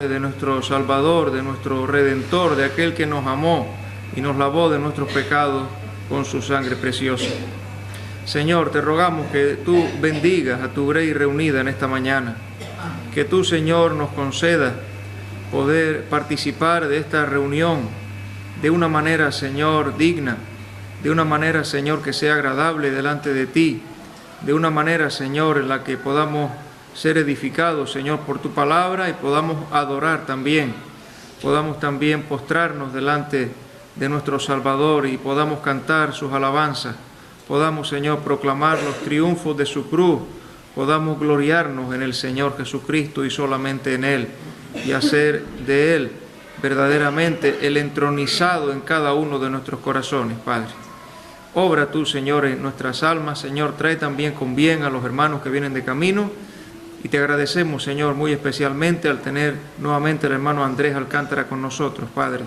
de nuestro Salvador, de nuestro Redentor, de aquel que nos amó y nos lavó de nuestros pecados con su sangre preciosa. Señor, te rogamos que tú bendigas a tu grey reunida en esta mañana, que tú, Señor, nos concedas poder participar de esta reunión de una manera, Señor, digna, de una manera, Señor, que sea agradable delante de ti, de una manera, Señor, en la que podamos ser edificados, Señor, por tu palabra y podamos adorar también, podamos también postrarnos delante de nuestro Salvador y podamos cantar sus alabanzas, podamos, Señor, proclamar los triunfos de su cruz, podamos gloriarnos en el Señor Jesucristo y solamente en Él, y hacer de Él verdaderamente el entronizado en cada uno de nuestros corazones, Padre. Obra tú, Señor, en nuestras almas, Señor, trae también con bien a los hermanos que vienen de camino, y te agradecemos, Señor, muy especialmente al tener nuevamente al hermano Andrés Alcántara con nosotros, Padre.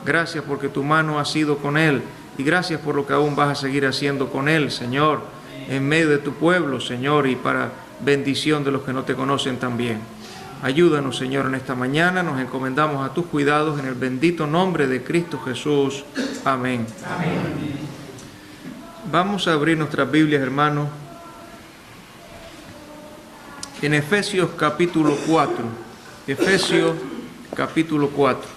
Gracias porque tu mano ha sido con él, y gracias por lo que aún vas a seguir haciendo con él, Señor, en medio de tu pueblo, Señor, y para bendición de los que no te conocen también. Ayúdanos, Señor, en esta mañana, nos encomendamos a tus cuidados en el bendito nombre de Cristo Jesús. Amén. Amén. Vamos a abrir nuestras Biblias, hermanos, en Efesios capítulo 4. Efesios capítulo 4.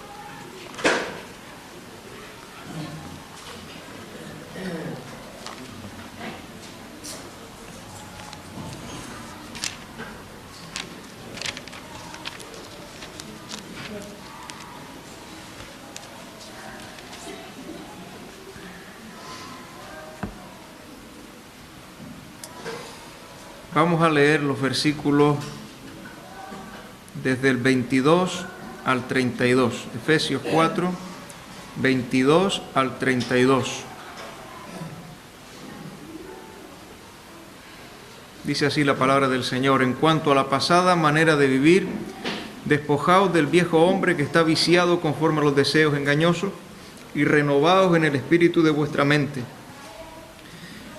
Vamos a leer los versículos desde el 22 al 32. Efesios 4, 22 al 32. Dice así la palabra del Señor: en cuanto a la pasada manera de vivir, despojaos del viejo hombre que está viciado conforme a los deseos engañosos, y renovaos en el espíritu de vuestra mente,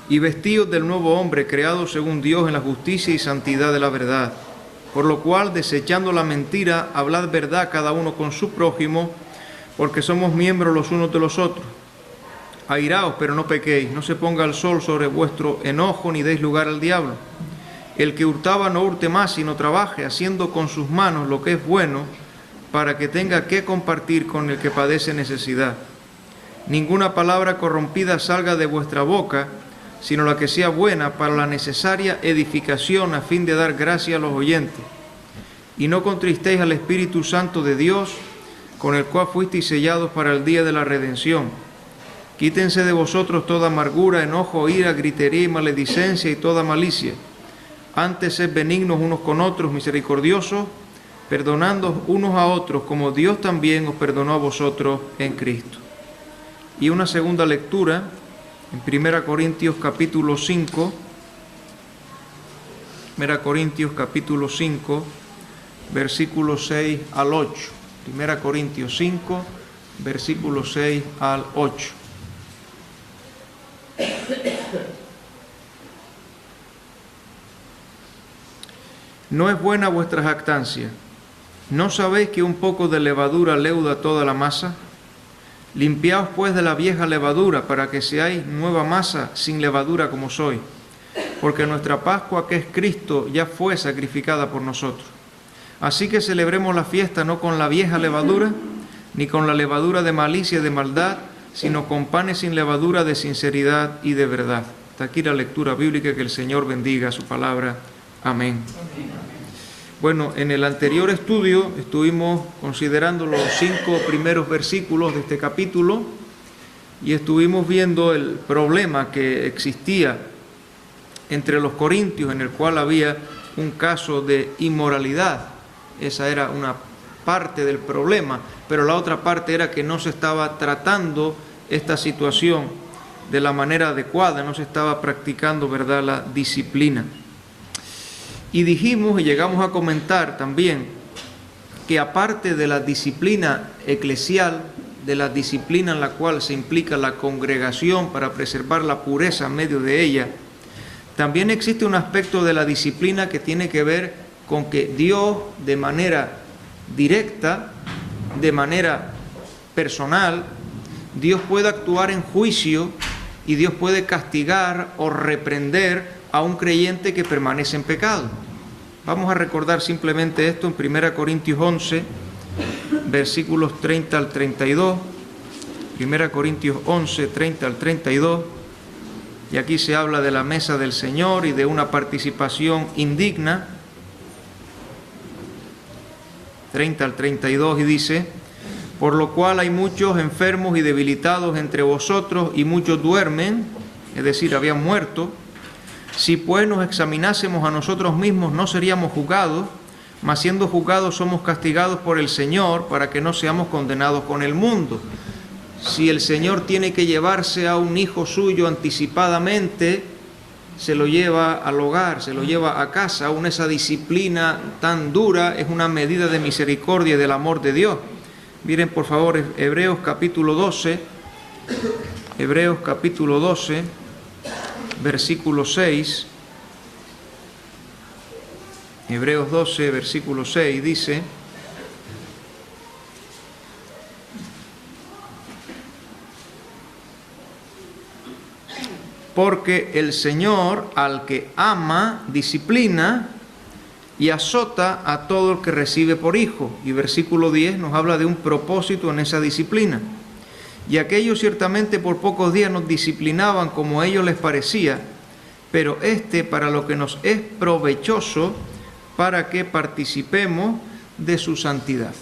y vestíos del nuevo hombre creado según Dios en la justicia y santidad de la verdad. Por lo cual, desechando la mentira, hablad verdad cada uno con su prójimo, porque somos miembros los unos de los otros. Airaos, pero no pequéis, no se ponga el sol sobre vuestro enojo, ni deis lugar al diablo. El que hurtaba no hurte más, sino trabaje, haciendo con sus manos lo que es bueno, para que tenga que compartir con el que padece necesidad. Ninguna palabra corrompida salga de vuestra boca, sino la que sea buena para la necesaria edificación, a fin de dar gracia a los oyentes. Y no contristéis al Espíritu Santo de Dios, con el cual fuisteis sellados para el día de la redención. Quítense de vosotros toda amargura, enojo, ira, gritería y maledicencia y toda malicia. Antes sed benignos unos con otros, misericordiosos, perdonándoos unos a otros, como Dios también os perdonó a vosotros en Cristo. Y una segunda lectura, en 1 Corintios capítulo 5, 1 Corintios capítulo 5, versículos 6 al 8. 1 Corintios 5, versículos 6 al 8. No es buena vuestra jactancia. ¿No sabéis que un poco de levadura leuda toda la masa? Limpiaos pues de la vieja levadura, para que seáis nueva masa sin levadura como sois, porque nuestra Pascua, que es Cristo, ya fue sacrificada por nosotros. Así que celebremos la fiesta no con la vieja levadura, ni con la levadura de malicia y de maldad, sino con panes sin levadura de sinceridad y de verdad. Hasta aquí la lectura bíblica. Que el Señor bendiga su palabra. Amén. Bueno, en el anterior estudio estuvimos considerando los 5 primeros versículos de este capítulo y estuvimos viendo el problema que existía entre los corintios, en el cual había un caso de inmoralidad. Esa era una parte del problema, pero la otra parte era que no se estaba tratando esta situación de la manera adecuada, no se estaba practicando, ¿verdad?, la disciplina. Y dijimos y llegamos a comentar también que aparte de la disciplina eclesial, de la disciplina en la cual se implica la congregación para preservar la pureza en medio de ella, también existe un aspecto de la disciplina que tiene que ver con que Dios, de manera directa, de manera personal, Dios puede actuar en juicio y Dios puede castigar o reprender a un creyente que permanece en pecado. Vamos a recordar simplemente esto en 1 Corintios 11, versículos 30 al 32. 1 Corintios 11, 30 al 32. Y aquí se habla de la mesa del Señor y de una participación indigna. 30 al 32, y dice: por lo cual hay muchos enfermos y debilitados entre vosotros, y muchos duermen, es decir, habían muerto. Si pues nos examinásemos a nosotros mismos, no seríamos juzgados, mas siendo juzgados somos castigados por el Señor, para que no seamos condenados con el mundo. Si el Señor tiene que llevarse a un hijo suyo anticipadamente, se lo lleva al hogar, se lo lleva a casa. Aún esa disciplina tan dura es una medida de misericordia y del amor de Dios. Miren por favor Hebreos capítulo 12, versículo 6. Hebreos 12, versículo 6 dice: porque el Señor al que ama disciplina y azota a todo el que recibe por hijo. Y versículo 10 nos habla de un propósito en esa disciplina. Y aquellos ciertamente por pocos días nos disciplinaban como a ellos les parecía, pero para lo que nos es provechoso, para que participemos de su santidad.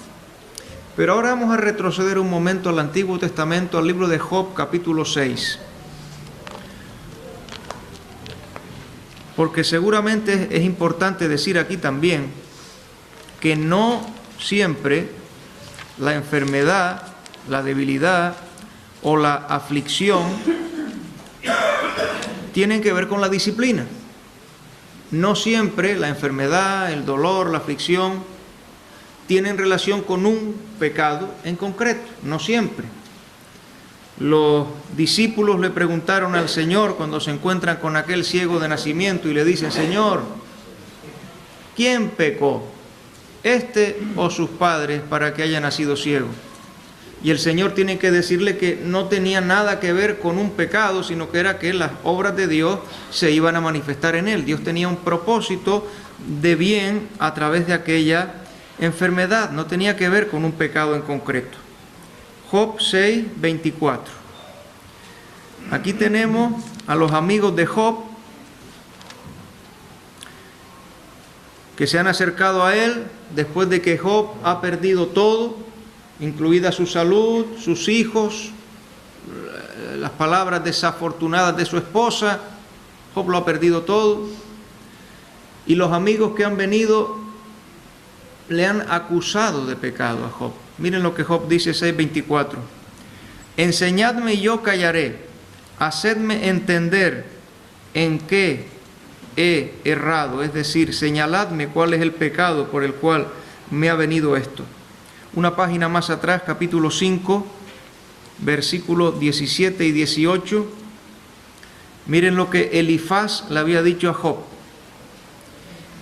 Pero ahora vamos a retroceder un momento al Antiguo Testamento, al libro de Job, capítulo 6. Porque seguramente es importante decir aquí también que no siempre la enfermedad, la debilidad o la aflicción tienen que ver con la disciplina. No siempre la enfermedad, el dolor, la aflicción tienen relación con un pecado en concreto, no siempre. Los discípulos le preguntaron al Señor cuando se encuentran con aquel ciego de nacimiento y le dicen: Señor, ¿quién pecó, este o sus padres, para que haya nacido ciego? Y el Señor tiene que decirle que no tenía nada que ver con un pecado, sino que era que las obras de Dios se iban a manifestar en él. Dios tenía un propósito de bien a través de aquella enfermedad, no tenía que ver con un pecado en concreto. Job 6, 24. Aquí tenemos a los amigos de Job que se han acercado a él después de que Job ha perdido todo, incluida su salud, sus hijos, las palabras desafortunadas de su esposa. Job lo ha perdido todo. Y los amigos que han venido le han acusado de pecado a Job. Miren lo que Job dice, 6:24. Enseñadme y yo callaré, hacedme entender en qué he errado, es decir, señaladme cuál es el pecado por el cual me ha venido esto. Una página más atrás, capítulo 5, versículos 17 y 18. Miren lo que Elifaz le había dicho a Job.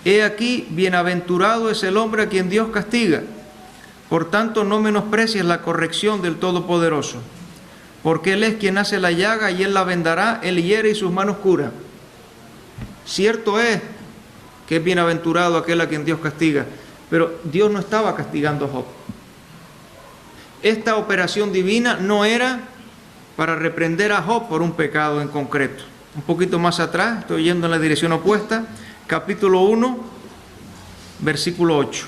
He aquí, bienaventurado es el hombre a quien Dios castiga. Por tanto, no menosprecies la corrección del Todopoderoso, porque Él es quien hace la llaga y Él la vendará, Él hiere y sus manos cura. Cierto es que es bienaventurado aquel a quien Dios castiga, pero Dios no estaba castigando a Job. Esta operación divina no era para reprender a Job por un pecado en concreto. Un poquito más atrás, estoy yendo en la dirección opuesta, capítulo 1, versículo 8.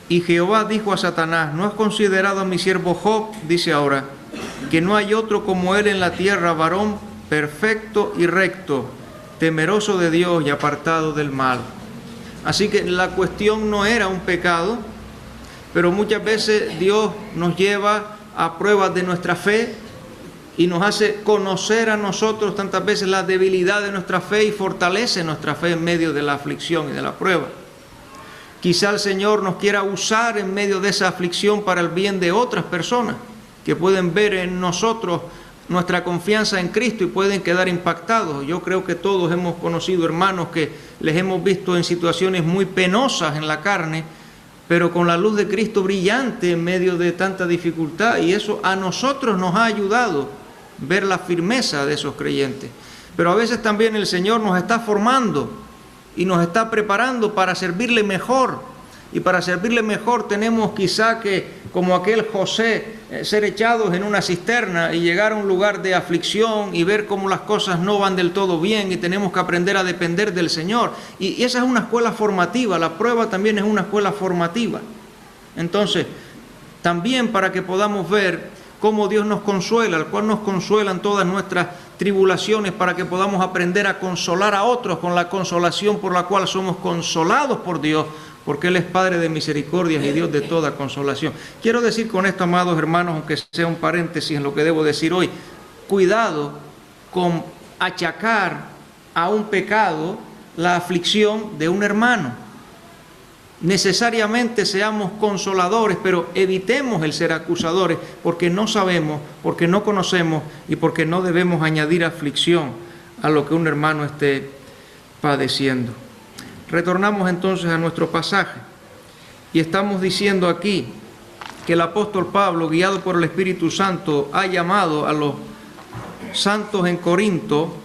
Y Jehová dijo a Satanás: ¿no has considerado a mi siervo Job? Dice ahora, que no hay otro como él en la tierra, varón perfecto y recto, temeroso de Dios y apartado del mal. Así que la cuestión no era un pecado, pero muchas veces Dios nos lleva a pruebas de nuestra fe y nos hace conocer a nosotros tantas veces la debilidad de nuestra fe y fortalece nuestra fe en medio de la aflicción y de la prueba. Quizá el Señor nos quiera usar en medio de esa aflicción para el bien de otras personas que pueden ver en nosotros nuestra confianza en Cristo y pueden quedar impactados. Yo creo que todos hemos conocido hermanos que les hemos visto en situaciones muy penosas en la carne, pero con la luz de Cristo brillante en medio de tanta dificultad, y eso a nosotros nos ha ayudado ver la firmeza de esos creyentes. Pero a veces también el Señor nos está formando y nos está preparando para servirle mejor. Y para servirle mejor tenemos quizá que, como aquel José, ser echados en una cisterna y llegar a un lugar de aflicción y ver cómo las cosas no van del todo bien y tenemos que aprender a depender del Señor. Y esa es una escuela formativa, la prueba también es una escuela formativa. Entonces, también para que podamos ver cómo Dios nos consuela, al cual nos consuelan todas nuestras tribulaciones, para que podamos aprender a consolar a otros con la consolación por la cual somos consolados por Dios, porque Él es Padre de misericordias y Dios de toda consolación. Quiero decir con esto, amados hermanos, aunque sea un paréntesis en lo que debo decir hoy, cuidado con achacar a un pecado la aflicción de un hermano. Necesariamente seamos consoladores, pero evitemos el ser acusadores, porque no sabemos, porque no conocemos y porque no debemos añadir aflicción a lo que un hermano esté padeciendo. Retornamos entonces a nuestro pasaje y estamos diciendo aquí que el apóstol Pablo, guiado por el Espíritu Santo, ha llamado a los santos en Corinto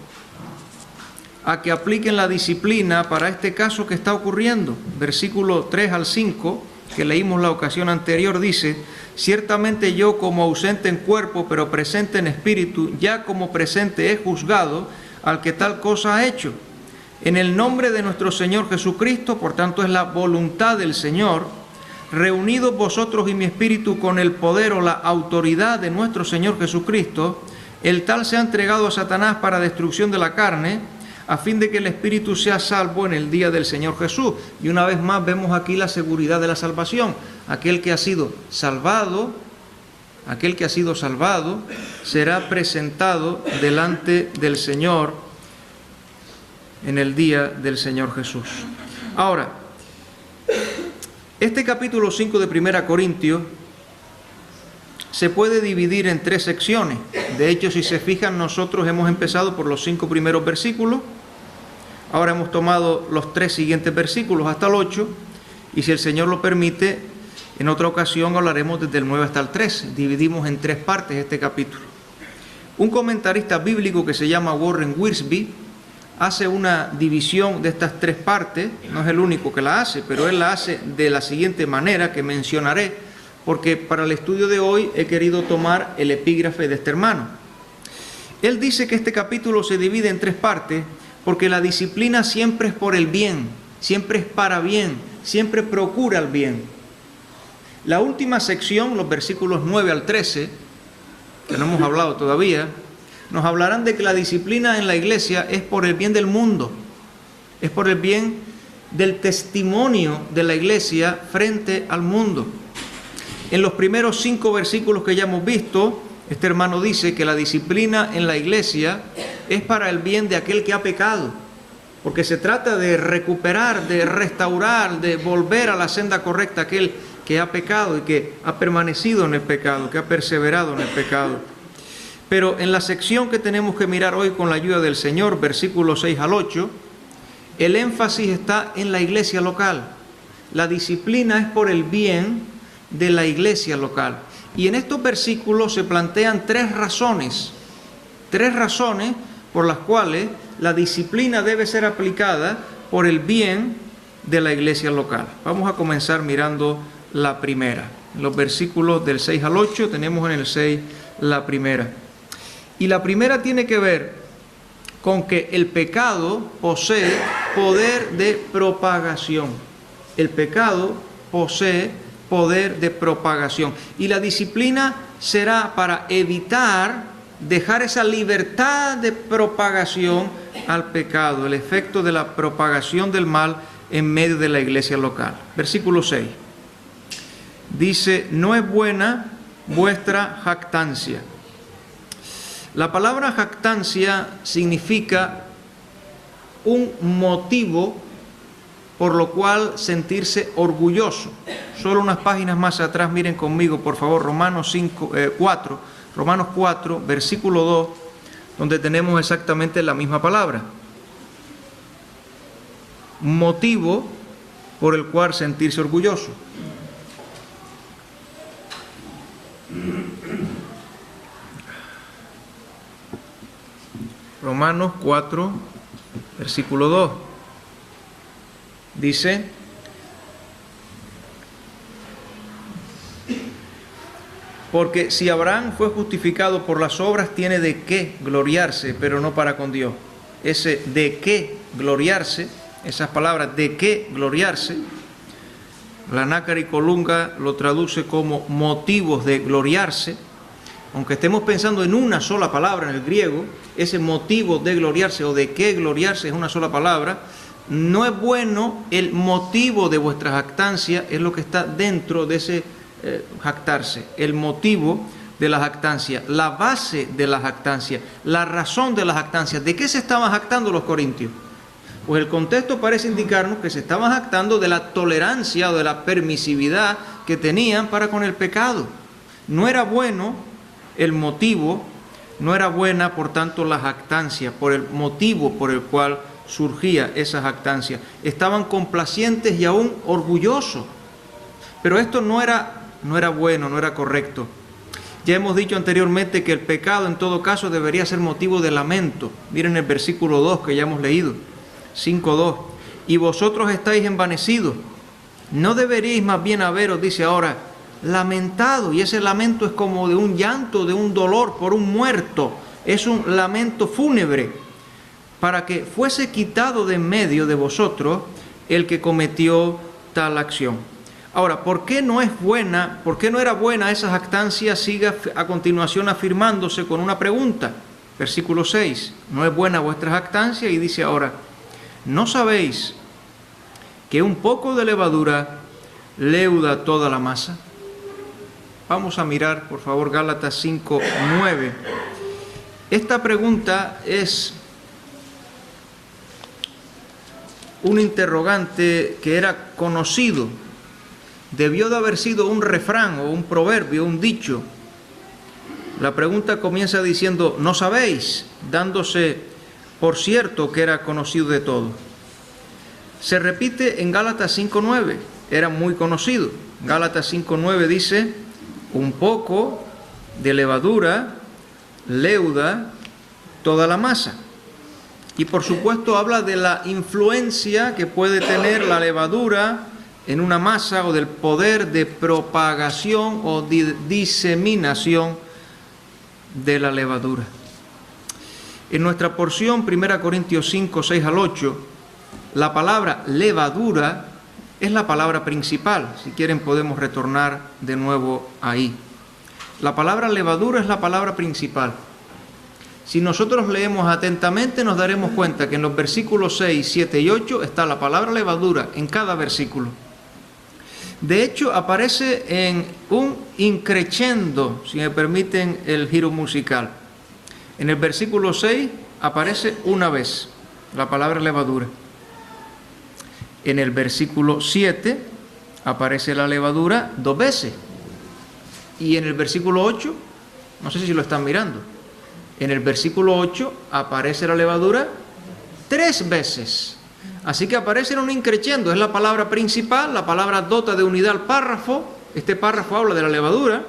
a que apliquen la disciplina para este caso que está ocurriendo. Versículo 3 al 5, que leímos la ocasión anterior, dice: ciertamente yo, como ausente en cuerpo, pero presente en espíritu, ya como presente he juzgado al que tal cosa ha hecho. En el nombre de nuestro Señor Jesucristo, por tanto es la voluntad del Señor, reunidos vosotros y mi espíritu con el poder o la autoridad de nuestro Señor Jesucristo, el tal se ha entregado a Satanás para destrucción de la carne, a fin de que el espíritu sea salvo en el día del Señor Jesús. Y una vez más vemos aquí la seguridad de la salvación. Aquel que ha sido salvado será presentado delante del Señor en el día del Señor Jesús. Ahora, este capítulo 5 de 1 Corintios se puede dividir en 3 secciones. De hecho, si se fijan, nosotros hemos empezado por los 5 primeros versículos. Ahora hemos tomado los 3 siguientes versículos hasta el 8, y si el Señor lo permite, en otra ocasión hablaremos desde el 9 hasta el 13. Dividimos en 3 partes este capítulo. Un comentarista bíblico que se llama Warren Wiersbe hace una división de estas 3 partes. No es el único que la hace, pero él la hace de la siguiente manera, que mencionaré, porque para el estudio de hoy he querido tomar el epígrafe de este hermano. Él dice que este capítulo se divide en 3 partes, porque la disciplina siempre es por el bien, siempre es para bien, siempre procura el bien. La última sección, los versículos 9 al 13, que no hemos hablado todavía, nos hablarán de que la disciplina en la iglesia es por el bien del mundo, es por el bien del testimonio de la iglesia frente al mundo. En los primeros 5 versículos que ya hemos visto, este hermano dice que la disciplina en la iglesia es para el bien de aquel que ha pecado, porque se trata de recuperar, de restaurar, de volver a la senda correcta aquel que ha pecado y que ha permanecido en el pecado, que ha perseverado en el pecado. Pero en la sección que tenemos que mirar hoy con la ayuda del Señor, versículos 6 al 8, el énfasis está en la iglesia local. La disciplina es por el bien de la iglesia local. Y en estos versículos se plantean 3 razones por las cuales la disciplina debe ser aplicada por el bien de la iglesia local. Vamos a comenzar mirando la primera. En los versículos del 6 al 8 tenemos en el 6 la primera. Y la primera tiene que ver con que el pecado posee poder de propagación. El pecado posee poder de propagación. Y la disciplina será para evitar dejar esa libertad de propagación al pecado, el efecto de la propagación del mal en medio de la iglesia local. Versículo 6. Dice: no es buena vuestra jactancia. La palabra jactancia significa un motivo por lo cual sentirse orgulloso. Solo unas páginas más atrás, miren conmigo, por favor, Romanos 4, Romanos 4, versículo 2, donde tenemos exactamente la misma palabra. Motivo por el cual sentirse orgulloso. Romanos 4, versículo 2. Dice: porque si Abraham fue justificado por las obras, tiene de qué gloriarse, pero no para con Dios. Ese de qué gloriarse, esas palabras de qué gloriarse, la Nácar y Colunga lo traduce como motivos de gloriarse. Aunque estemos pensando en una sola palabra en el griego, ese motivo de gloriarse o de qué gloriarse es una sola palabra. No es bueno el motivo de vuestra jactancia, es lo que está dentro de ese jactarse, el motivo de la jactancia, la base de la jactancia, la razón de la jactancia. ¿De qué se estaban jactando los corintios? Pues el contexto parece indicarnos que se estaban jactando de la tolerancia o de la permisividad que tenían para con el pecado. No era bueno el motivo, no era buena por tanto la jactancia, por el motivo por el cual surgía esa jactancia. Estaban complacientes y aún orgullosos. Pero esto no era bueno, no era correcto. Ya hemos dicho anteriormente que el pecado en todo caso debería ser motivo de lamento. Miren el versículo 2 que ya hemos leído, 5:2. Y vosotros estáis envanecidos. ¿No deberíais más bien haberos, dice ahora, lamentado? Y ese lamento es como de un llanto, de un dolor por un muerto. Es un lamento fúnebre, para que fuese quitado de en medio de vosotros el que cometió tal acción. Ahora, ¿por qué no era buena esa jactancia? Sigue a continuación afirmándose con una pregunta. Versículo 6. No es buena vuestra jactancia, y dice ahora: ¿no sabéis que un poco de levadura leuda toda la masa? Vamos a mirar, por favor, Gálatas 5:9. Esta pregunta es un interrogante que era conocido. Debió de haber sido un refrán o un proverbio, un dicho. La pregunta comienza diciendo: ¿no sabéis?, dándose por cierto que era conocido de todos. Se repite en Gálatas 5:9, era muy conocido. Gálatas 5:9 dice: un poco de levadura leuda toda la masa. Y por supuesto habla de la influencia que puede tener la levadura en una masa, o del poder de propagación o de diseminación de la levadura. En nuestra porción, 1 Corintios 5, 6 al 8, la palabra levadura es la palabra principal. Si quieren podemos retornar de nuevo ahí. La palabra levadura es la palabra principal. Si nosotros leemos atentamente nos daremos cuenta que en los versículos 6, 7 y 8 está la palabra levadura en cada versículo. De hecho, aparece en un increchendo, si me permiten el giro musical. En el versículo 6 aparece una vez la palabra levadura. En el versículo 7 aparece la levadura 2 veces. Y en el versículo 8, no sé si lo están mirando, en el versículo 8 aparece la levadura 3 veces. Así que aparece en un increchendo, es la palabra principal, la palabra dota de unidad al párrafo. Este párrafo habla de la levadura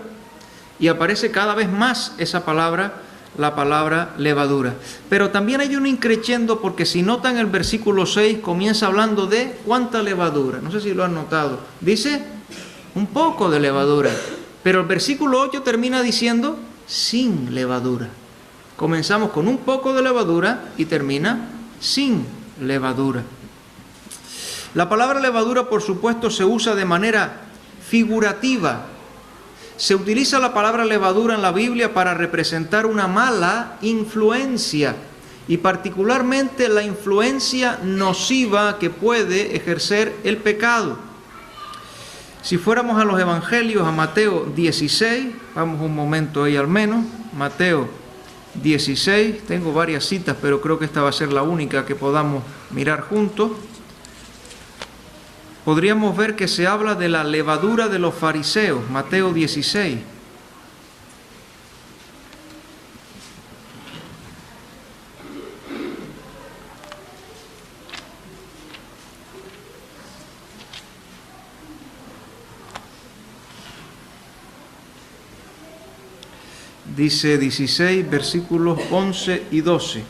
y aparece cada vez más esa palabra, la palabra levadura. Pero también hay un increchendo, porque si notan el versículo 6 comienza hablando de cuánta levadura. No sé si lo han notado. Dice un poco de levadura, pero el versículo 8 termina diciendo sin levadura. Comenzamos con un poco de levadura y termina sin levadura. La palabra levadura, por supuesto, se usa de manera figurativa. Se utiliza la palabra levadura en la Biblia para representar una mala influencia, y particularmente la influencia nociva que puede ejercer el pecado. Si fuéramos a los evangelios, a Mateo 16, vamos un momento ahí al menos, Mateo 16, tengo varias citas, pero creo que esta va a ser la única que podamos mirar juntos. Podríamos ver que se habla de la levadura de los fariseos, Mateo 16. dice 16, versículos 11 y 12.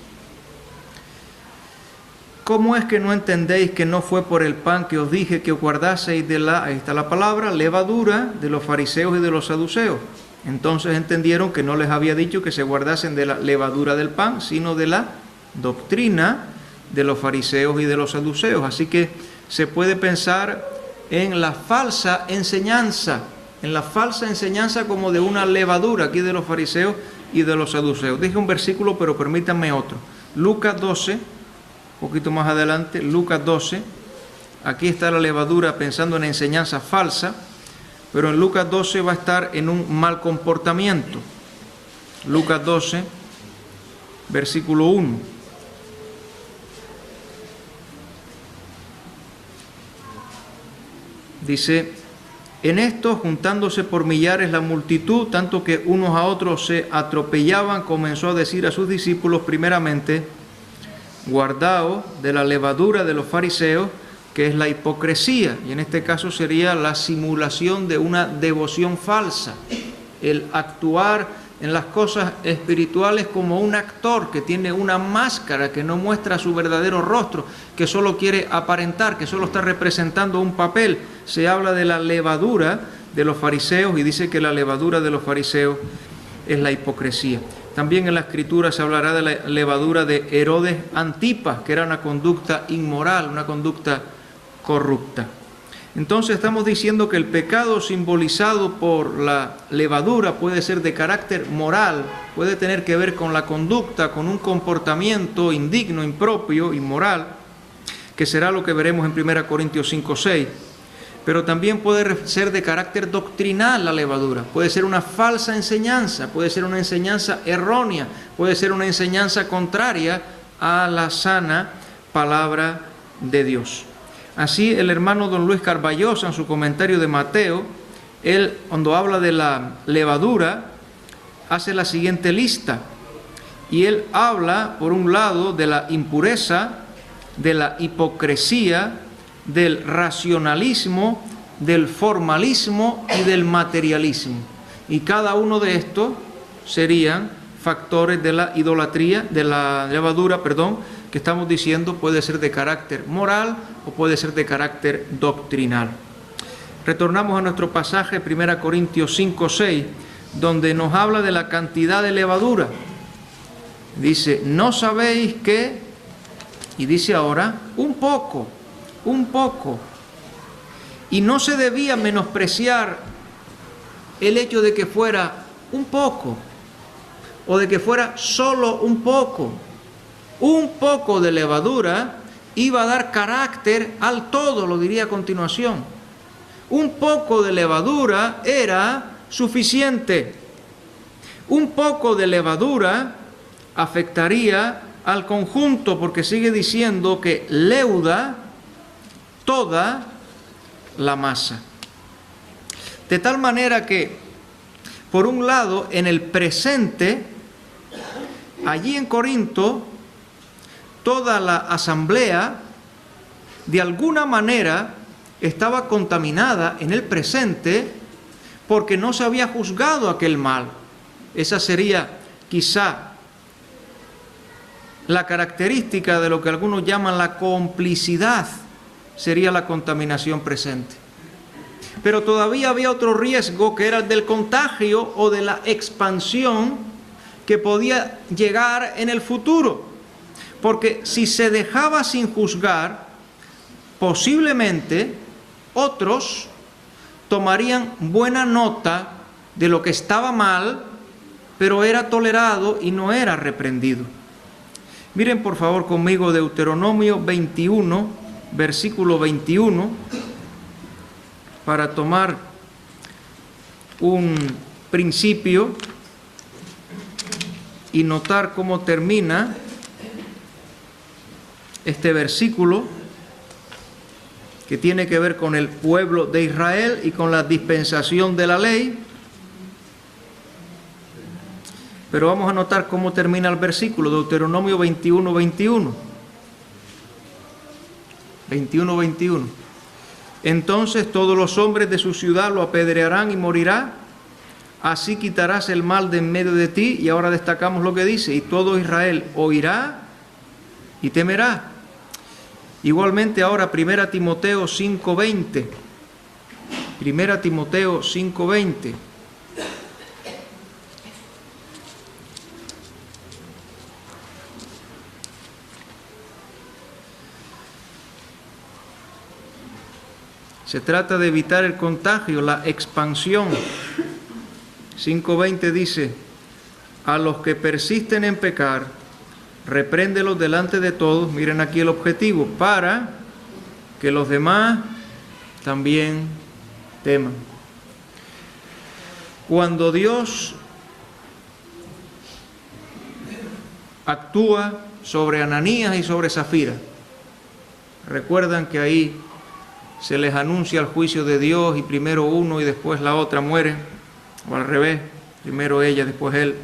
¿Cómo es que no entendéis que no fue por el pan que os dije que os guardaseis de la, ahí está la palabra, levadura de los fariseos y de los saduceos? Entonces entendieron que no les había dicho que se guardasen de la levadura del pan, sino de la doctrina de los fariseos y de los saduceos. Así que se puede pensar en la falsa enseñanza, como de una levadura aquí de los fariseos y de los saduceos. Dije un versículo, pero permítanme otro. Lucas 12, un poquito más adelante, Lucas 12, aquí está la levadura pensando en enseñanza falsa, pero en Lucas 12 va a estar en un mal comportamiento. Lucas 12, versículo 1. Dice: en esto, juntándose por millares la multitud, tanto que unos a otros se atropellaban, comenzó a decir a sus discípulos primeramente: guardaos de la levadura de los fariseos, que es la hipocresía, y en este caso sería la simulación de una devoción falsa, el actuar en las cosas espirituales como un actor que tiene una máscara, que no muestra su verdadero rostro, que solo quiere aparentar, que solo está representando un papel. Se habla de la levadura de los fariseos y dice que la levadura de los fariseos es la hipocresía. También en la Escritura se hablará de la levadura de Herodes Antipas, que era una conducta inmoral, una conducta corrupta. Entonces estamos diciendo que el pecado simbolizado por la levadura puede ser de carácter moral, puede tener que ver con la conducta, con un comportamiento indigno, impropio, inmoral, que será lo que veremos en 1 Corintios 5:6. Pero también puede ser de carácter doctrinal la levadura, puede ser una falsa enseñanza, puede ser una enseñanza errónea, puede ser una enseñanza contraria a la sana palabra de Dios. Así el hermano don Luis Carballosa, en su comentario de Mateo, él cuando habla de la levadura hace la siguiente lista, y él habla por un lado de la impureza, de la hipocresía, del racionalismo, del formalismo y del materialismo. Y cada uno de estos serían factores de la idolatría, de la levadura, que estamos diciendo puede ser de carácter moral o puede ser de carácter doctrinal. Retornamos a nuestro pasaje, 1 Corintios 5:6, donde nos habla de la cantidad de levadura. Dice: ¿no sabéis que? Y dice ahora, un poco. Y no se debía menospreciar el hecho de que fuera un poco, o de que fuera solo un poco. Un poco de levadura iba a dar carácter al todo, lo diría a continuación. Un poco de levadura era suficiente. Un poco de levadura afectaría al conjunto, porque sigue diciendo que leuda toda la masa. De tal manera que, por un lado, en el presente, allí en Corinto, toda la asamblea, de alguna manera, estaba contaminada en el presente porque no se había juzgado aquel mal. Esa sería quizá la característica de lo que algunos llaman la complicidad, sería la contaminación presente. Pero todavía había otro riesgo, que era el del contagio o de la expansión que podía llegar en el futuro. Porque si se dejaba sin juzgar, posiblemente otros tomarían buena nota de lo que estaba mal, pero era tolerado y no era reprendido. Miren por favor conmigo Deuteronomio 21, versículo 21, para tomar un principio y notar cómo termina este versículo, que tiene que ver con el pueblo de Israel y con la dispensación de la ley. Pero vamos a notar cómo termina el versículo, Deuteronomio 21, 21. 21, 21. Entonces todos los hombres de su ciudad lo apedrearán y morirá, así quitarás el mal de en medio de ti. Y ahora destacamos lo que dice: y todo Israel oirá y temerá. Igualmente ahora 1 Timoteo 5:20. 1 Timoteo 5:20. Se trata de evitar el contagio, la expansión. 5:20 dice: a los que persisten en pecar, repréndelos delante de todos. Miren aquí el objetivo: para que los demás también teman. Cuando Dios actúa sobre Ananías y sobre Zafira, recuerdan que ahí se les anuncia el juicio de Dios y primero uno y después la otra muere, o al revés, primero ella, después él.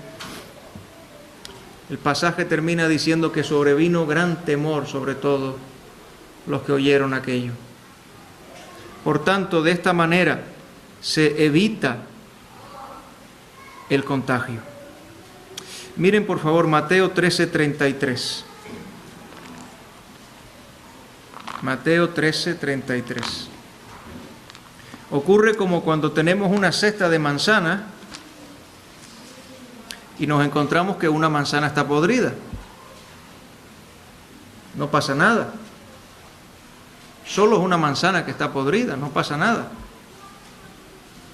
El pasaje termina diciendo que sobrevino gran temor sobre todos los que oyeron aquello. Por tanto, de esta manera se evita el contagio. Miren por favor Mateo 13:33. Mateo 13:33. Ocurre como cuando tenemos una cesta de manzanas y nos encontramos que una manzana está podrida. No pasa nada. Solo es una manzana que está podrida, no pasa nada.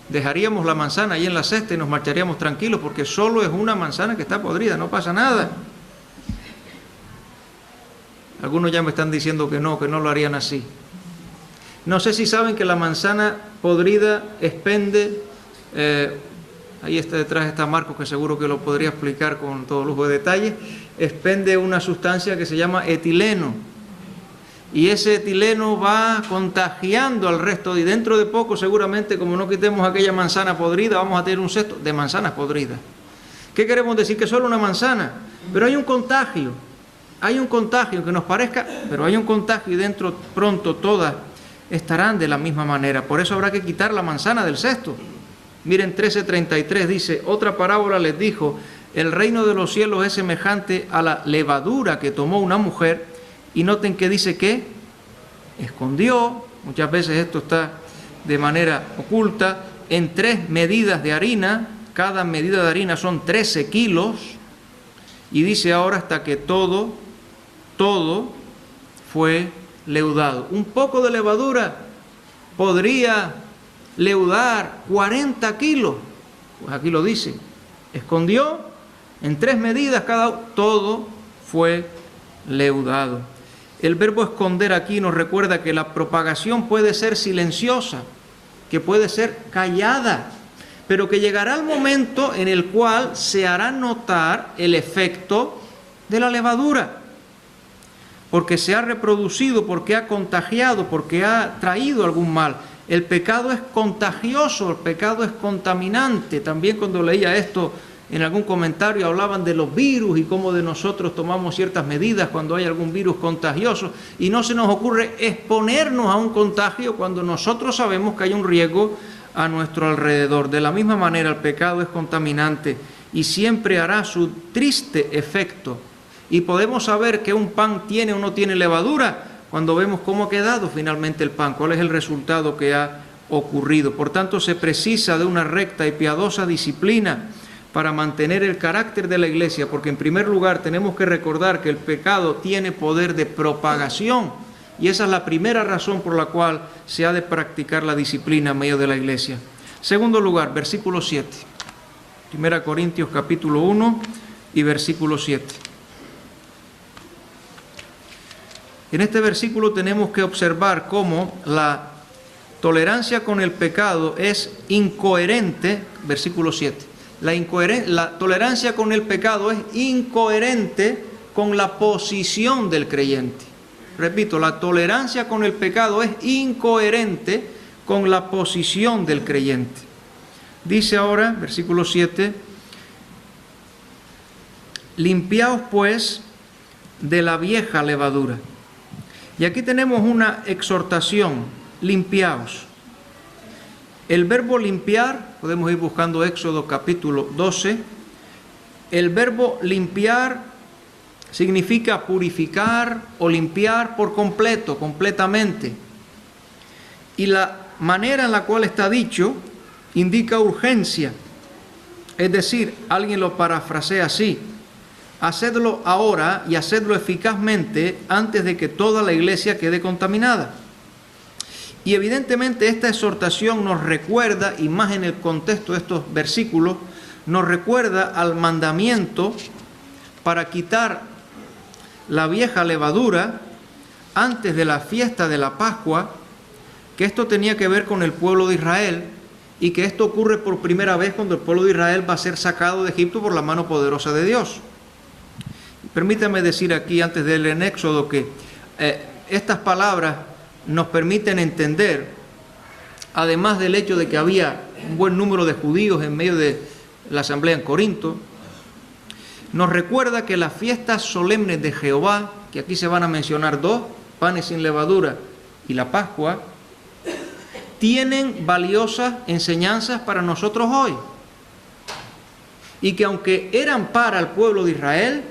Dejaríamos la manzana ahí en la cesta y nos marcharíamos tranquilos porque solo es una manzana que está podrida, no pasa nada. Algunos ya me están diciendo que no lo harían así. No sé si saben que la manzana podrida expende, ahí está detrás está Marcos, que seguro que lo podría explicar con todo lujo de detalle, expende una sustancia que se llama etileno. Y ese etileno va contagiando al resto y dentro de poco seguramente, como no quitemos aquella manzana podrida, vamos a tener un cesto de manzanas podridas. ¿Qué queremos decir? Que solo una manzana, pero hay un contagio. Hay un contagio, que nos parezca, pero hay un contagio y dentro pronto todas estarán de la misma manera. Por eso habrá que quitar la manzana del cesto. Miren 13:33 dice: otra parábola les dijo: el reino de los cielos es semejante a la levadura que tomó una mujer. Y noten que dice que escondió, muchas veces esto está de manera oculta, en 3 medidas de harina. Cada medida de harina son 13 kilos. Y dice ahora hasta que todo fue leudado. Un poco de levadura podría leudar 40 kilos. Pues aquí lo dice. Escondió en 3 medidas todo fue leudado. El verbo esconder aquí nos recuerda que la propagación puede ser silenciosa, que puede ser callada, pero que llegará el momento en el cual se hará notar el efecto de la levadura, porque se ha reproducido, porque ha contagiado, porque ha traído algún mal. El pecado es contagioso, el pecado es contaminante. También cuando leía esto en algún comentario hablaban de los virus y cómo de nosotros tomamos ciertas medidas cuando hay algún virus contagioso, y no se nos ocurre exponernos a un contagio cuando nosotros sabemos que hay un riesgo a nuestro alrededor. De la misma manera el pecado es contaminante y siempre hará su triste efecto. Y podemos saber que un pan tiene o no tiene levadura cuando vemos cómo ha quedado finalmente el pan, cuál es el resultado que ha ocurrido. Por tanto, se precisa de una recta y piadosa disciplina para mantener el carácter de la iglesia, porque en primer lugar tenemos que recordar que el pecado tiene poder de propagación, y esa es la primera razón por la cual se ha de practicar la disciplina en medio de la iglesia. Segundo lugar, versículo 7. 1 Corintios capítulo 1 y versículo 7. En este versículo tenemos que observar cómo la tolerancia con el pecado es incoherente. Versículo 7. La tolerancia con el pecado es incoherente con la posición del creyente. Repito, la tolerancia con el pecado es incoherente con la posición del creyente. Dice ahora, versículo 7, limpiaos pues de la vieja levadura. Y aquí tenemos una exhortación: limpiaos. El verbo limpiar, podemos ir buscando Éxodo capítulo 12, el verbo limpiar significa purificar o limpiar por completo, completamente. Y la manera en la cual está dicho indica urgencia. Es decir, alguien lo parafrasea así: hacedlo ahora y hacedlo eficazmente antes de que toda la iglesia quede contaminada. Y evidentemente esta exhortación nos recuerda, y más en el contexto de estos versículos, nos recuerda al mandamiento para quitar la vieja levadura antes de la fiesta de la Pascua, que esto tenía que ver con el pueblo de Israel, y que esto ocurre por primera vez cuando el pueblo de Israel va a ser sacado de Egipto por la mano poderosa de Dios. Permítame decir aquí, antes de leer en Éxodo, que estas palabras nos permiten entender, además del hecho de que había un buen número de judíos en medio de la asamblea en Corinto, nos recuerda que las fiestas solemnes de Jehová, que aquí se van a mencionar dos, panes sin levadura y la Pascua, tienen valiosas enseñanzas para nosotros hoy. Y que aunque eran para el pueblo de Israel,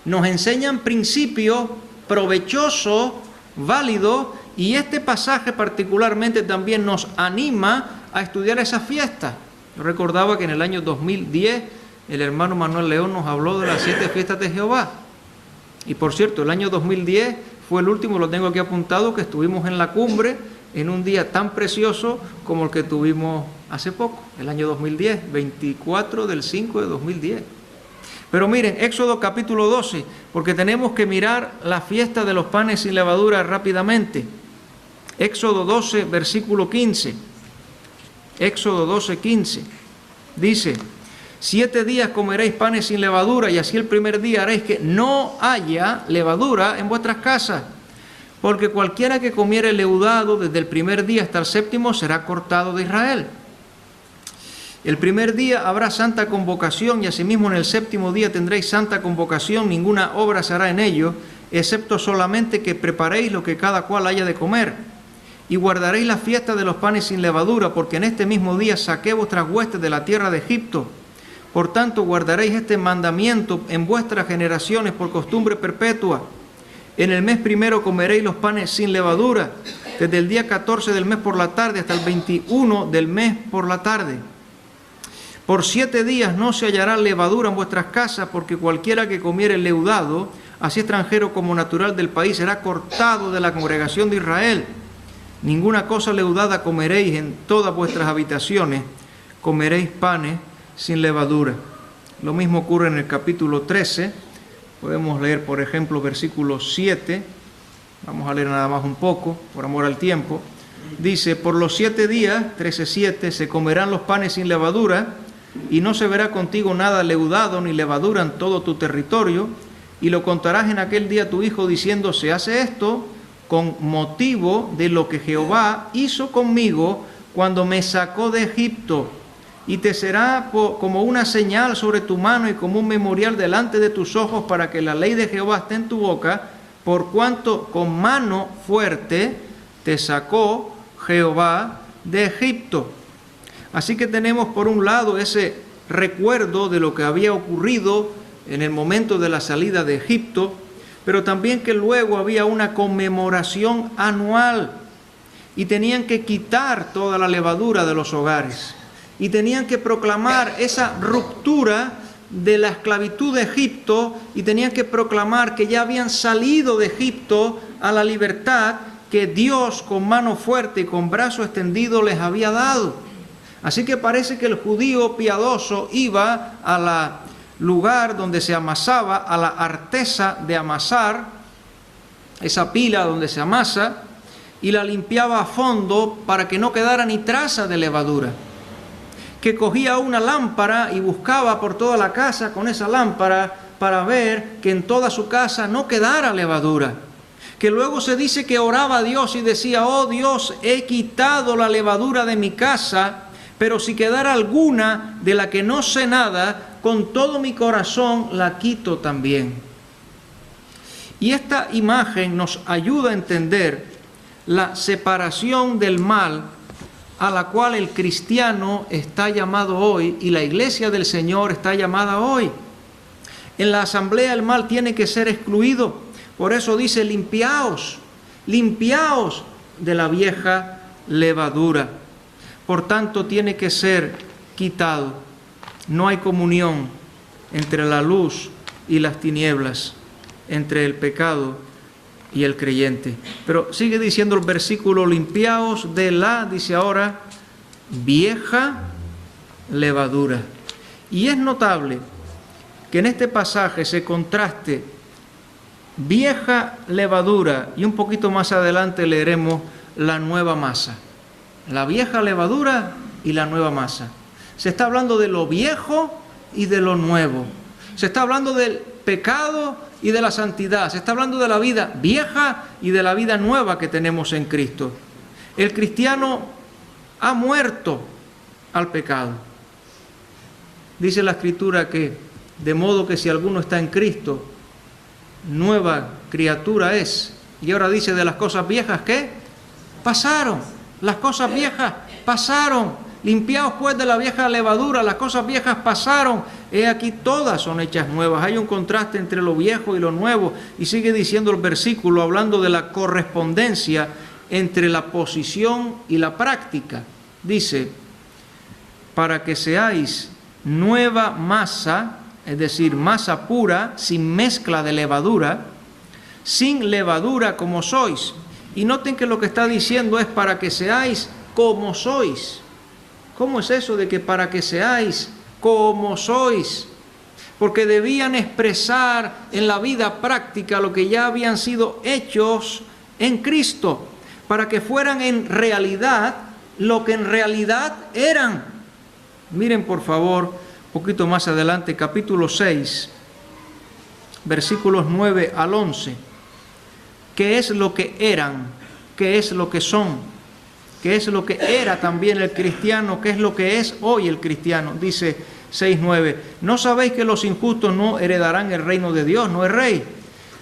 nos enseñan principios provechosos, válidos, y este pasaje particularmente también nos anima a estudiar esas fiestas. Yo recordaba que en el año 2010 el hermano Manuel León nos habló de las 7 fiestas de Jehová. Y por cierto, el año 2010 fue el último, lo tengo aquí apuntado, que estuvimos en la cumbre en un día tan precioso como el que tuvimos hace poco, el año 2010, 24 del 5 de 2010. Pero miren, Éxodo capítulo 12, porque tenemos que mirar la fiesta de los panes sin levadura rápidamente. Éxodo 12, versículo 15. Éxodo 12, 15. Dice: 7 días comeréis panes sin levadura, y así el primer día haréis que no haya levadura en vuestras casas. Porque cualquiera que comiere leudado desde el primer día hasta el séptimo será cortado de Israel. El primer día habrá santa convocación, y asimismo en el séptimo día tendréis santa convocación, ninguna obra se hará en ello, excepto solamente que preparéis lo que cada cual haya de comer. Y guardaréis la fiesta de los panes sin levadura, porque en este mismo día saqué vuestras huestes de la tierra de Egipto. Por tanto, guardaréis este mandamiento en vuestras generaciones por costumbre perpetua. En el mes primero comeréis los panes sin levadura, desde el día 14 del mes por la tarde hasta el 21 del mes por la tarde. Por 7 días no se hallará levadura en vuestras casas, porque cualquiera que comiere leudado, así extranjero como natural del país, será cortado de la congregación de Israel. Ninguna cosa leudada comeréis en todas vuestras habitaciones, comeréis panes sin levadura. Lo mismo ocurre en el capítulo 13, podemos leer por ejemplo versículo 7, vamos a leer nada más un poco, por amor al tiempo. Dice: por los 7 días, 13:7, se comerán los panes sin levadura, y no se verá contigo nada leudado ni levadura en todo tu territorio, y lo contarás en aquel día a tu hijo diciendo: se hace esto con motivo de lo que Jehová hizo conmigo cuando me sacó de Egipto, y te será como una señal sobre tu mano y como un memorial delante de tus ojos, para que la ley de Jehová esté en tu boca, por cuanto con mano fuerte te sacó Jehová de Egipto. Así que tenemos por un lado ese recuerdo de lo que había ocurrido en el momento de la salida de Egipto, pero también que luego había una conmemoración anual y tenían que quitar toda la levadura de los hogares y tenían que proclamar esa ruptura de la esclavitud de Egipto y tenían que proclamar que ya habían salido de Egipto a la libertad que Dios con mano fuerte y con brazo extendido les había dado. Así que parece que el judío piadoso iba al lugar donde se amasaba, a la artesa de amasar, esa pila donde se amasa, y la limpiaba a fondo para que no quedara ni traza de levadura. Que cogía una lámpara y buscaba por toda la casa con esa lámpara para ver que en toda su casa no quedara levadura. Que luego se dice que oraba a Dios y decía: oh Dios, he quitado la levadura de mi casa, pero si quedara alguna de la que no sé nada, con todo mi corazón la quito también. Y esta imagen nos ayuda a entender la separación del mal a la cual el cristiano está llamado hoy y la iglesia del Señor está llamada hoy. En la asamblea el mal tiene que ser excluido. Por eso dice, limpiaos, limpiaos de la vieja levadura. Por tanto, tiene que ser quitado. No hay comunión entre la luz y las tinieblas, entre el pecado y el creyente. Pero sigue diciendo el versículo, limpiaos de la, dice ahora, vieja levadura. Y es notable que en este pasaje se contraste vieja levadura y un poquito más adelante leeremos la nueva masa. La vieja levadura y la nueva masa. Se está hablando de lo viejo y de lo nuevo. Se está hablando del pecado y de la santidad. Se está hablando de la vida vieja y de la vida nueva que tenemos en Cristo. El cristiano ha muerto al pecado. Dice la Escritura que, de modo que si alguno está en Cristo, nueva criatura es. Y ahora dice de las cosas viejas, ¿qué? Pasaron. Las cosas viejas pasaron. Limpiaos pues de la vieja levadura, las cosas viejas pasaron. He aquí todas son hechas nuevas. Hay un contraste entre lo viejo y lo nuevo. Y sigue diciendo el versículo, hablando de la correspondencia entre la posición y la práctica. Dice, para que seáis nueva masa, es decir, masa pura, sin mezcla de levadura, sin levadura como sois. Y noten que lo que está diciendo es para que seáis como sois. ¿Cómo es eso de que para que seáis como sois? Porque debían expresar en la vida práctica lo que ya habían sido hechos en Cristo, para que fueran en realidad lo que en realidad eran. Miren por favor, un poquito más adelante, capítulo 6, versículos 9 al 11. ¿Qué es lo que eran? ¿Qué es lo que son? ¿Qué es lo que era también el cristiano? ¿Qué es lo que es hoy el cristiano? Dice 6:9. ¿No sabéis que los injustos no heredarán el reino de Dios? No es rey.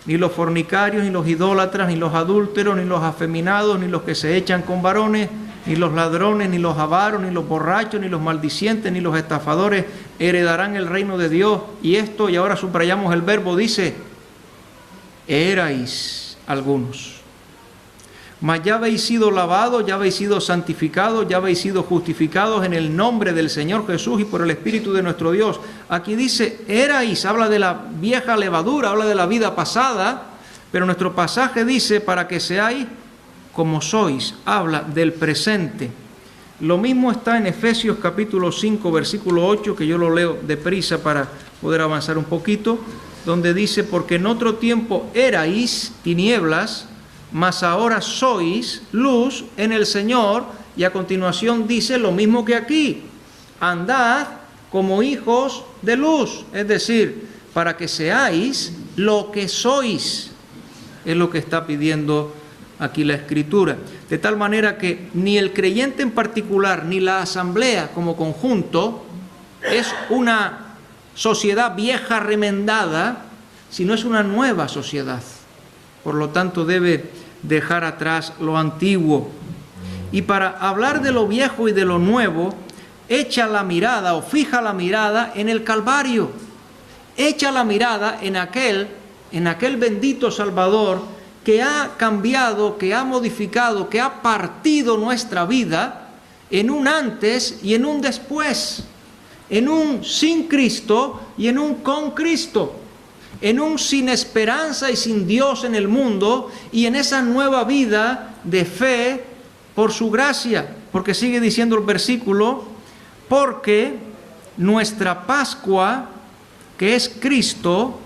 Ni los fornicarios, ni los idólatras, ni los adúlteros, ni los afeminados, ni los que se echan con varones, ni los ladrones, ni los avaros, ni los borrachos, ni los maldicientes, ni los estafadores heredarán el reino de Dios. Y esto, y ahora subrayamos el verbo, dice, erais algunos. Mas ya habéis sido lavados, ya habéis sido santificados, ya habéis sido justificados en el nombre del Señor Jesús y por el Espíritu de nuestro Dios. Aquí dice, erais, habla de la vieja levadura, habla de la vida pasada, pero nuestro pasaje dice, para que seáis como sois, habla del presente. Lo mismo está en Efesios capítulo 5, versículo 8, que yo lo leo deprisa para poder avanzar un poquito, donde dice, porque en otro tiempo erais tinieblas, mas ahora sois luz en el Señor. Y a continuación dice lo mismo que aquí, andad como hijos de luz, es decir, para que seáis lo que sois, es lo que está pidiendo aquí la Escritura. De tal manera que ni el creyente en particular, ni la asamblea como conjunto, es una sociedad vieja remendada, sino es una nueva sociedad. Por lo tanto, debe dejar atrás lo antiguo. Y para hablar de lo viejo y de lo nuevo, echa la mirada o fija la mirada en el Calvario. Echa la mirada en aquel bendito Salvador que ha cambiado, que ha modificado, que ha partido nuestra vida en un antes y en un después, en un sin Cristo y en un con Cristo, en un sin esperanza y sin Dios en el mundo y en esa nueva vida de fe por su gracia. Porque sigue diciendo el versículo, porque nuestra Pascua, que es Cristo,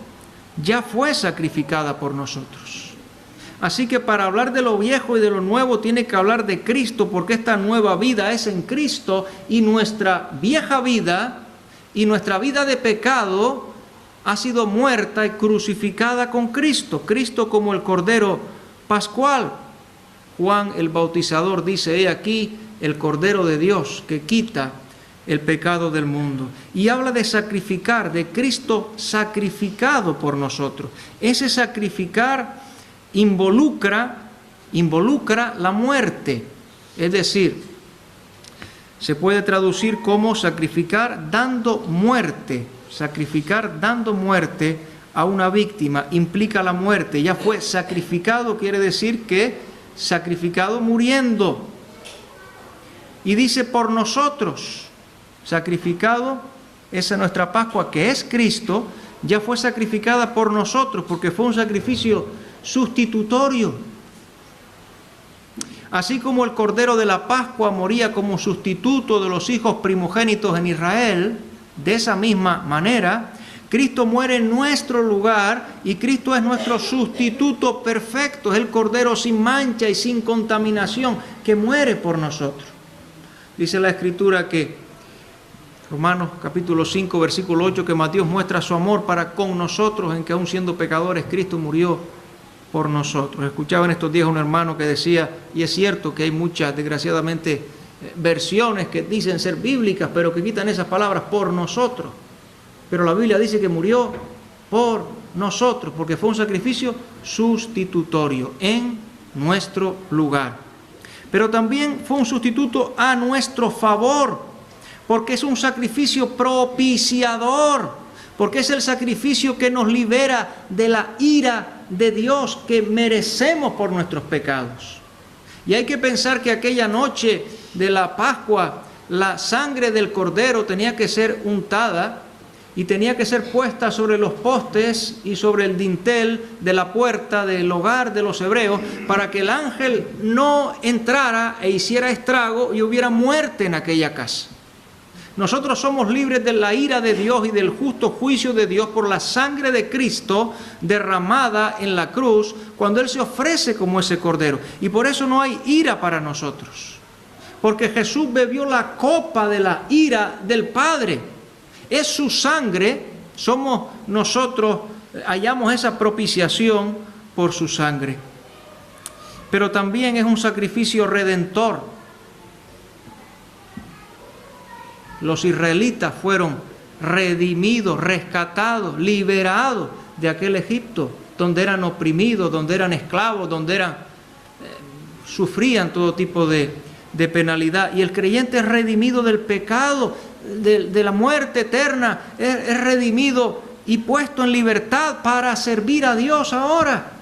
ya fue sacrificada por nosotros. Así que para hablar de lo viejo y de lo nuevo tiene que hablar de Cristo, porque esta nueva vida es en Cristo y nuestra vieja vida y nuestra vida de pecado ha sido muerta y crucificada con Cristo. Cristo como el Cordero Pascual. Juan el Bautizador dice, he aquí el Cordero de Dios que quita el pecado del mundo. Y habla de sacrificar, de Cristo sacrificado por nosotros. Ese sacrificar involucra la muerte. Es decir, se puede traducir como sacrificar dando muerte. Sacrificar dando muerte a una víctima implica la muerte. Ya fue sacrificado, quiere decir que sacrificado muriendo. Y dice por nosotros, sacrificado, esa nuestra Pascua que es Cristo, ya fue sacrificada por nosotros porque fue un sacrificio sustitutorio. Así como el Cordero de la Pascua moría como sustituto de los hijos primogénitos en Israel, de esa misma manera, Cristo muere en nuestro lugar y Cristo es nuestro sustituto perfecto, es el Cordero sin mancha y sin contaminación que muere por nosotros. Dice la Escritura que, Romanos capítulo 5, versículo 8, que Dios muestra su amor para con nosotros en que aún siendo pecadores, Cristo murió por nosotros. Escuchaba en estos días un hermano que decía, y es cierto que hay muchas, desgraciadamente, versiones que dicen ser bíblicas, pero que quitan esas palabras por nosotros. Pero la Biblia dice que murió por nosotros, porque fue un sacrificio sustitutorio en nuestro lugar. Pero también fue un sustituto a nuestro favor, porque es un sacrificio propiciador, porque es el sacrificio que nos libera de la ira de Dios que merecemos por nuestros pecados. Y hay que pensar que aquella noche de la Pascua, la sangre del Cordero tenía que ser untada y tenía que ser puesta sobre los postes y sobre el dintel de la puerta del hogar de los hebreos para que el ángel no entrara e hiciera estrago y hubiera muerte en aquella casa. Nosotros somos libres de la ira de Dios y del justo juicio de Dios por la sangre de Cristo derramada en la cruz cuando Él se ofrece como ese Cordero. Y por eso no hay ira para nosotros, porque Jesús bebió la copa de la ira del Padre. Es su sangre, somos nosotros, hallamos esa propiciación por su sangre. Pero también es un sacrificio redentor. Los israelitas fueron redimidos, rescatados, liberados de aquel Egipto, donde eran oprimidos, donde eran esclavos, donde sufrían todo tipo de penalidad. Y el creyente es redimido del pecado, de la muerte eterna, es redimido y puesto en libertad para servir a Dios ahora.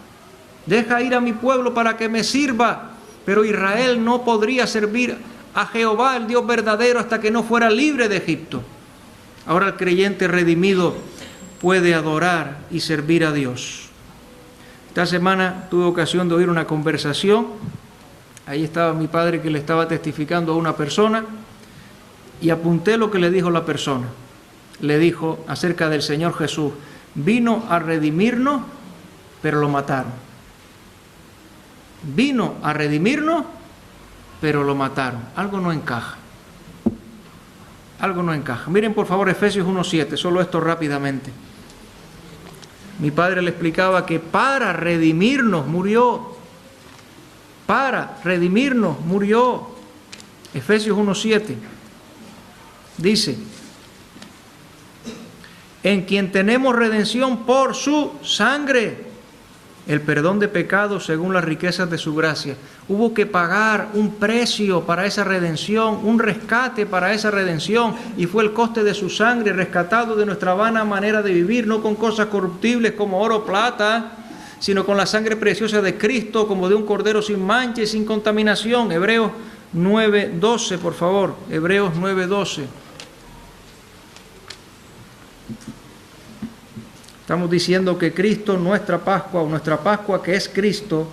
Deja ir a mi pueblo para que me sirva, pero Israel no podría servir a Jehová, el Dios verdadero, hasta que no fuera libre de Egipto. Ahora el creyente redimido puede adorar y servir a Dios. Esta semana tuve ocasión de oír una conversación. Ahí estaba mi padre que le estaba testificando a una persona y apunté lo que le dijo la persona. Le dijo acerca del Señor Jesús: vino a redimirnos, pero lo mataron. Vino a redimirnos, pero lo mataron. Algo no encaja. Algo no encaja. Miren por favor Efesios 1:7, solo esto rápidamente. Mi padre le explicaba que para redimirnos murió. Para redimirnos murió. Efesios 1:7 dice: en quien tenemos redención por su sangre, el perdón de pecados según las riquezas de su gracia. Hubo que pagar un precio para esa redención, un rescate para esa redención, y fue el coste de su sangre, rescatado de nuestra vana manera de vivir, no con cosas corruptibles como oro o plata, sino con la sangre preciosa de Cristo, como de un cordero sin mancha y sin contaminación. Hebreos 9:12, por favor. Hebreos 9:12. Estamos diciendo que Cristo, nuestra Pascua que es Cristo,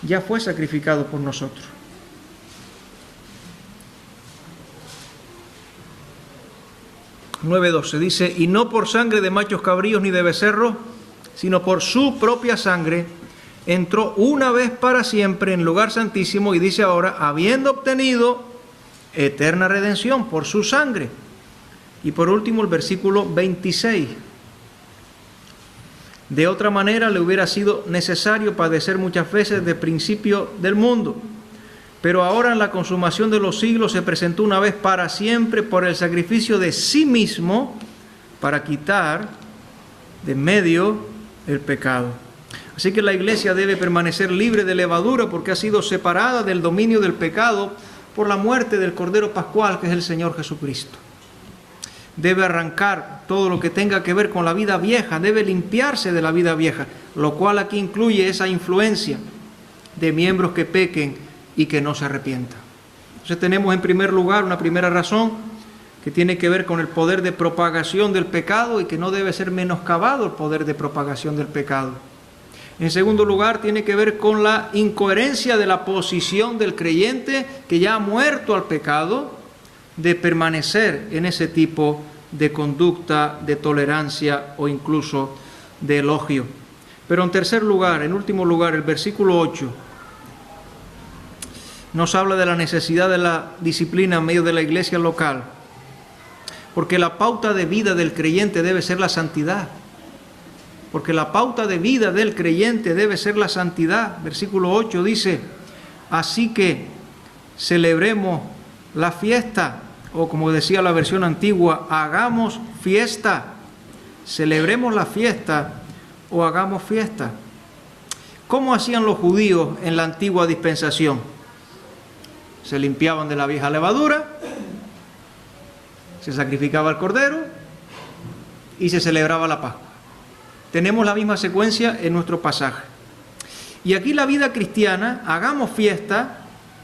ya fue sacrificado por nosotros. (9:12) 9:12 dice: y no por sangre de machos cabríos ni de becerros, sino por su propia sangre, entró una vez para siempre en el lugar santísimo, y dice ahora, habiendo obtenido eterna redención por su sangre. Y por último el versículo 26. De otra manera le hubiera sido necesario padecer muchas veces desde el principio del mundo. Pero ahora en la consumación de los siglos se presentó una vez para siempre por el sacrificio de sí mismo para quitar de medio el pecado. Así que la iglesia debe permanecer libre de levadura porque ha sido separada del dominio del pecado por la muerte del Cordero Pascual, que es el Señor Jesucristo. Debe arrancar todo lo que tenga que ver con la vida vieja, debe limpiarse de la vida vieja, lo cual aquí incluye esa influencia de miembros que pequen y que no se arrepientan. Entonces tenemos en primer lugar una primera razón que tiene que ver con el poder de propagación del pecado y que no debe ser menoscabado el poder de propagación del pecado. En segundo lugar, tiene que ver con la incoherencia de la posición del creyente que ya ha muerto al pecado, de permanecer en ese tipo de conducta, de tolerancia o incluso de elogio. Pero en tercer lugar, en último lugar, el versículo 8 nos habla de la necesidad de la disciplina en medio de la iglesia local, porque la pauta de vida del creyente debe ser la santidad. Porque la pauta de vida del creyente debe ser la santidad. Versículo 8 dice: así que celebremos la fiesta, o como decía la versión antigua, hagamos fiesta. Celebremos la fiesta o hagamos fiesta. ¿Cómo hacían los judíos en la antigua dispensación? Se limpiaban de la vieja levadura, se sacrificaba el cordero y se celebraba la Pascua. Tenemos la misma secuencia en nuestro pasaje. Y aquí la vida cristiana, hagamos fiesta,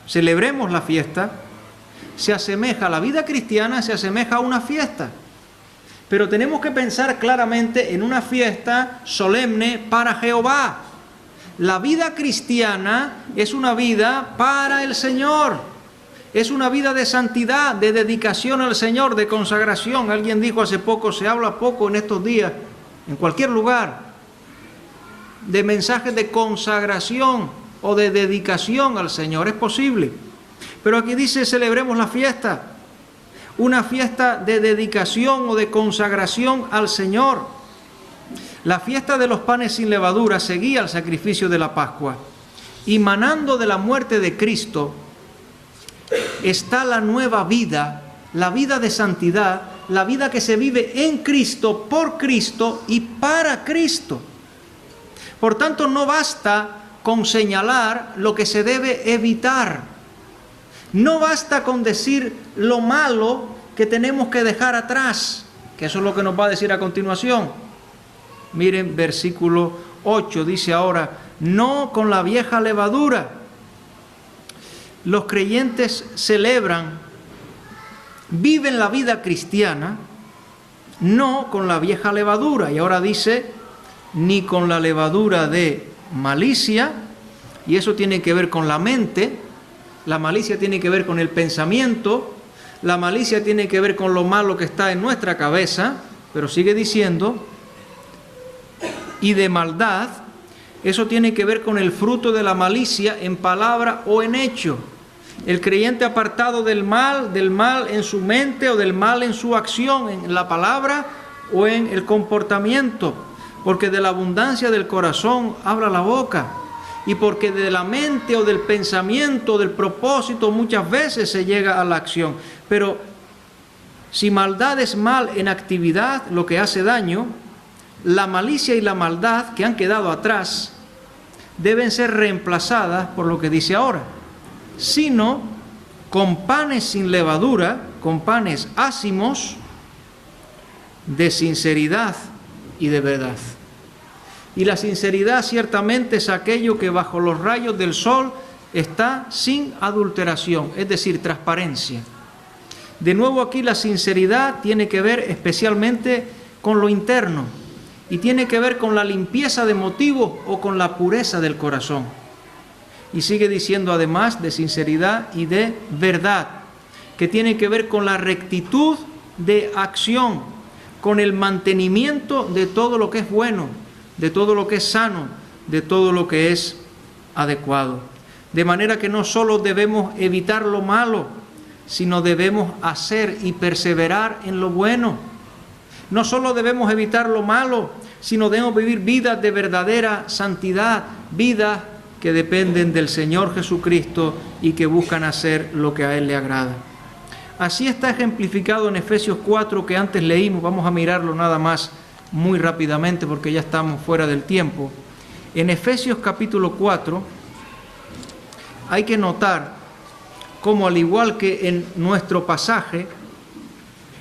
celebremos la fiesta, se asemeja, la vida cristiana se asemeja a una fiesta. Pero tenemos que pensar claramente en una fiesta solemne para Jehová. La vida cristiana es una vida para el Señor. Es una vida de santidad, de dedicación al Señor, de consagración. Alguien dijo hace poco, se habla poco en estos días, en cualquier lugar, de mensajes de consagración o de dedicación al Señor. Es posible. Pero aquí dice, celebremos la fiesta. Una fiesta de dedicación o de consagración al Señor. La fiesta de los panes sin levadura seguía al sacrificio de la Pascua. Y manando de la muerte de Cristo está la nueva vida, la vida de santidad, la vida que se vive en Cristo, por Cristo y para Cristo. Por tanto, no basta con señalar lo que se debe evitar. No basta con decir lo malo que tenemos que dejar atrás, que eso es lo que nos va a decir a continuación. Miren, versículo 8 dice ahora, no con la vieja levadura. Los creyentes celebran, viven la vida cristiana, no con la vieja levadura. Y ahora dice, ni con la levadura de malicia, y eso tiene que ver con la mente. La malicia tiene que ver con el pensamiento, la malicia tiene que ver con lo malo que está en nuestra cabeza, pero sigue diciendo, y de maldad, eso tiene que ver con el fruto de la malicia en palabra o en hecho. El creyente apartado del mal en su mente o del mal en su acción, en la palabra o en el comportamiento, porque de la abundancia del corazón habla la boca. Y porque de la mente o del pensamiento, del propósito, muchas veces se llega a la acción. Pero si maldad es mal en actividad, lo que hace daño, la malicia y la maldad que han quedado atrás deben ser reemplazadas por lo que dice ahora. Sino con panes sin levadura, con panes ácimos, de sinceridad y de verdad. Y la sinceridad ciertamente es aquello que bajo los rayos del sol está sin adulteración, es decir, transparencia. De nuevo aquí la sinceridad tiene que ver especialmente con lo interno y tiene que ver con la limpieza de motivos o con la pureza del corazón. Y sigue diciendo además de sinceridad y de verdad, que tiene que ver con la rectitud de acción, con el mantenimiento de todo lo que es bueno, de todo lo que es sano, de todo lo que es adecuado. De manera que no solo debemos evitar lo malo, sino debemos hacer y perseverar en lo bueno. No solo debemos evitar lo malo, sino debemos vivir vidas de verdadera santidad, vidas que dependen del Señor Jesucristo y que buscan hacer lo que a Él le agrada. Así está ejemplificado en Efesios 4 que antes leímos. Vamos a mirarlo nada más muy rápidamente porque ya estamos fuera del tiempo. En Efesios capítulo 4 hay que notar como al igual que en nuestro pasaje,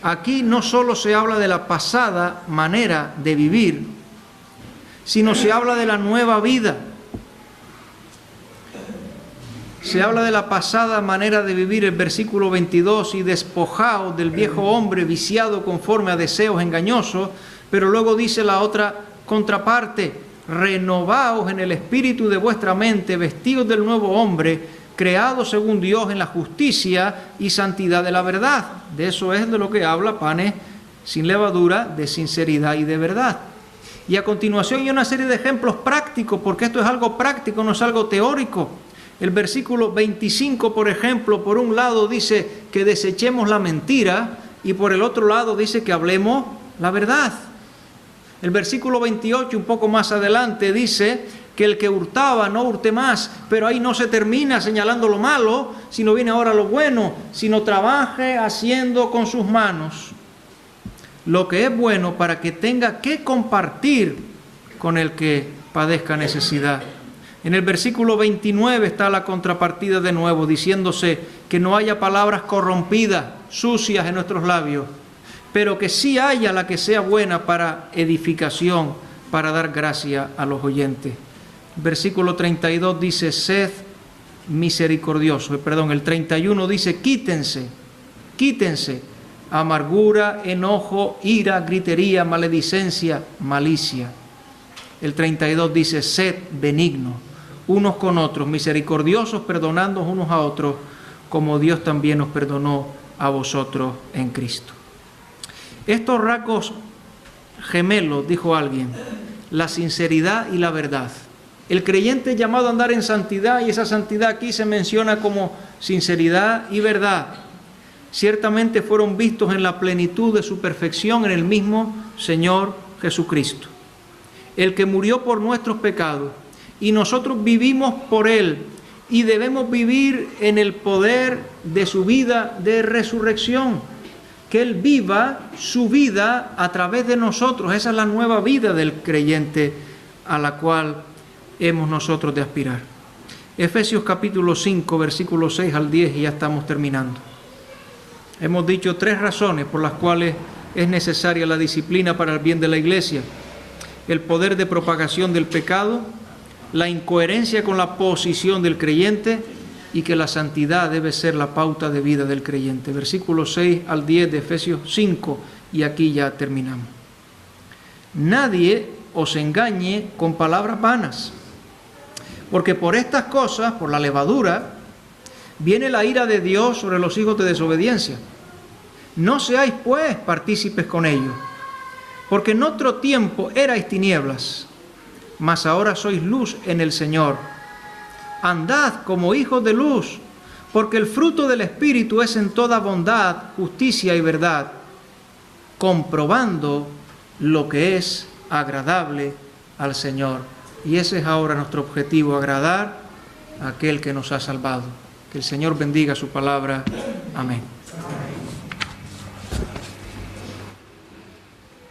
aquí no solo se habla de la pasada manera de vivir, sino se habla de la nueva vida. Se habla de la pasada manera de vivir, el versículo 22, y despojaos del viejo hombre viciado conforme a deseos engañosos, pero luego dice la otra contraparte, renovaos en el espíritu de vuestra mente, vestidos del nuevo hombre, creado según Dios en la justicia y santidad de la verdad. De eso es de lo que habla Panes sin levadura, de sinceridad y de verdad. Y a continuación hay una serie de ejemplos prácticos, porque esto es algo práctico, no es algo teórico. El versículo 25, por ejemplo, por un lado dice que desechemos la mentira y por el otro lado dice que hablemos la verdad. El versículo 28, un poco más adelante, dice que el que hurtaba no hurte más, pero ahí no se termina señalando lo malo, sino viene ahora lo bueno, sino trabaje haciendo con sus manos lo que es bueno para que tenga que compartir con el que padezca necesidad. En el versículo 29 está la contrapartida de nuevo, diciéndose que no haya palabras corrompidas, sucias en nuestros labios, pero que sí haya la que sea buena para edificación, para dar gracia a los oyentes. Versículo 32 dice, sed misericordiosos. El 31 dice, quítense amargura, enojo, ira, gritería, maledicencia, malicia. El 32 dice, sed benignos unos con otros, misericordiosos, perdonándonos unos a otros, como Dios también nos perdonó a vosotros en Cristo. Estos rasgos gemelos, dijo alguien, la sinceridad y la verdad. El creyente es llamado a andar en santidad, y esa santidad aquí se menciona como sinceridad y verdad. Ciertamente fueron vistos en la plenitud de su perfección en el mismo Señor Jesucristo, el que murió por nuestros pecados, y nosotros vivimos por Él, y debemos vivir en el poder de su vida de resurrección. Que Él viva su vida a través de nosotros. Esa es la nueva vida del creyente a la cual hemos nosotros de aspirar. Efesios capítulo 5, versículos 6 al 10, y ya estamos terminando. Hemos dicho 3 razones por las cuales es necesaria la disciplina para el bien de la iglesia: el poder de propagación del pecado, la incoherencia con la posición del creyente, y que la santidad debe ser la pauta de vida del creyente. Versículos 6 al 10 de Efesios 5, y aquí ya terminamos. Nadie os engañe con palabras vanas, porque por estas cosas, por la levadura, viene la ira de Dios sobre los hijos de desobediencia. No seáis pues partícipes con ellos, porque en otro tiempo erais tinieblas, mas ahora sois luz en el Señor. Andad como hijos de luz, porque el fruto del Espíritu es en toda bondad, justicia y verdad, comprobando lo que es agradable al Señor. Y ese es ahora nuestro objetivo, agradar a aquel que nos ha salvado. Que el Señor bendiga su palabra. Amén.